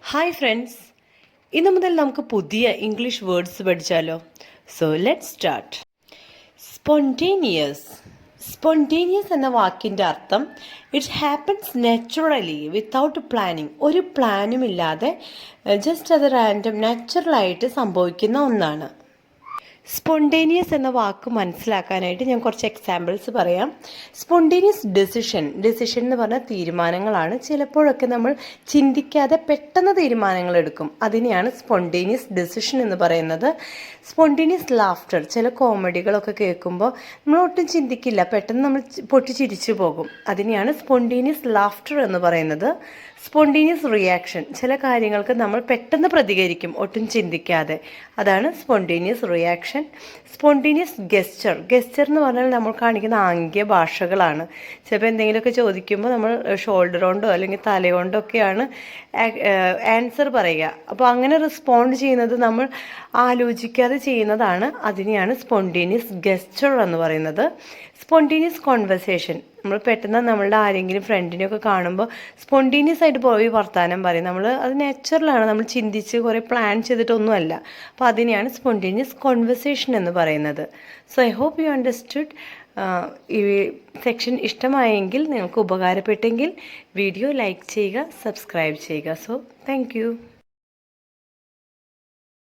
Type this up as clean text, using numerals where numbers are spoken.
Hi friends, ഇന്നു മുതൽ നമുക്ക് പുതിയ ഇംഗ്ലീഷ് വേർഡ്സ് പഠിച്ചാലോ? So let start. Spontaneous. Spontaneous എന്ന വാക്കിൻ്റെ അർത്ഥം it happens naturally without planning. ഒരു പ്ലാനുമില്ലാതെ ജസ്റ്റ് അത് റാൻഡം നാച്ചുറലായിട്ട് സംഭവിക്കുന്ന ഒന്നാണ്. സ്പോണ്ടേനിയസ് എന്ന വാക്ക് മനസ്സിലാക്കാനായിട്ട് ഞാൻ കുറച്ച് എക്സാമ്പിൾസ് പറയാം. സ്പോണ്ടേനിയസ് ഡിസിഷൻ എന്ന് പറഞ്ഞാൽ തീരുമാനങ്ങളാണ്. ചിലപ്പോഴൊക്കെ നമ്മൾ ചിന്തിക്കാതെ പെട്ടെന്ന് തീരുമാനങ്ങൾ എടുക്കും. അതിനെയാണ് സ്പോണ്ടേനിയസ് ഡിസിഷൻ എന്ന് പറയുന്നത്. Spontaneous laughter. ചില കോമഡികളൊക്കെ കേൾക്കുമ്പോൾ നമ്മൾ ഒട്ടും ചിന്തിക്കില്ല, പെട്ടെന്ന് നമ്മൾ പൊട്ടിച്ചിരിച്ചു പോകും. അതിനെയാണ് സ്പോണ്ടേനിയസ് ലാഫ്റ്റർ എന്ന് പറയുന്നത്. Spontaneous reaction. ചില കാര്യങ്ങൾക്ക് നമ്മൾ പെട്ടെന്ന് പ്രതികരിക്കും ഒട്ടും ചിന്തിക്കാതെ. അതാണ് സ്പോണ്ടേനിയസ് റിയാക്ഷൻ. സ്പോണ്ടേനിയസ് ഗെസ്റ്റർ എന്ന് പറഞ്ഞാൽ നമ്മൾ കാണിക്കുന്ന ആംഗ്യ ഭാഷകളാണ്. ചിലപ്പോൾ എന്തെങ്കിലുമൊക്കെ ചോദിക്കുമ്പോൾ നമ്മൾ ഷോൾഡർ കൊണ്ടോ അല്ലെങ്കിൽ തലകൊണ്ടോ ഒക്കെയാണ് ആൻസർ പറയുക. അപ്പോൾ അങ്ങനെ റെസ്പോണ്ട് ചെയ്യുന്നത് നമ്മൾ ആലോചിക്കാതെ ചെയ്യുന്നതാണ്. അതിനെയാണ് സ്പോണ്ടേനിയസ് ഗെസ്റ്റർ എന്ന് പറയുന്നത്. Spontaneous conversation. നമ്മൾ പെട്ടെന്ന് നമ്മളുടെ ആരെങ്കിലും ഫ്രണ്ടിനെയൊക്കെ കാണുമ്പോൾ സ്പോണ്ടേനിയസ് ആയിട്ട് പോയി വർത്താനം പറയും. അത് നാച്ചുറലാണ്, നമ്മൾ ചിന്തിച്ച് കുറേ പ്ലാൻ ചെയ്തിട്ടൊന്നുമല്ല. അപ്പോൾ അതിനെയാണ് സ്പോണ്ടേനിയസ് കോൺവെർസേഷൻ എന്ന് പറയുന്നത്. So I hope you understood. ഈ സെക്ഷൻ ഇഷ്ടമായെങ്കിൽ, നിങ്ങൾക്ക് ഉപകാരപ്പെട്ടെങ്കിൽ വീഡിയോ ലൈക്ക് ചെയ്യുക, സബ്സ്ക്രൈബ് ചെയ്യുക. So thank U.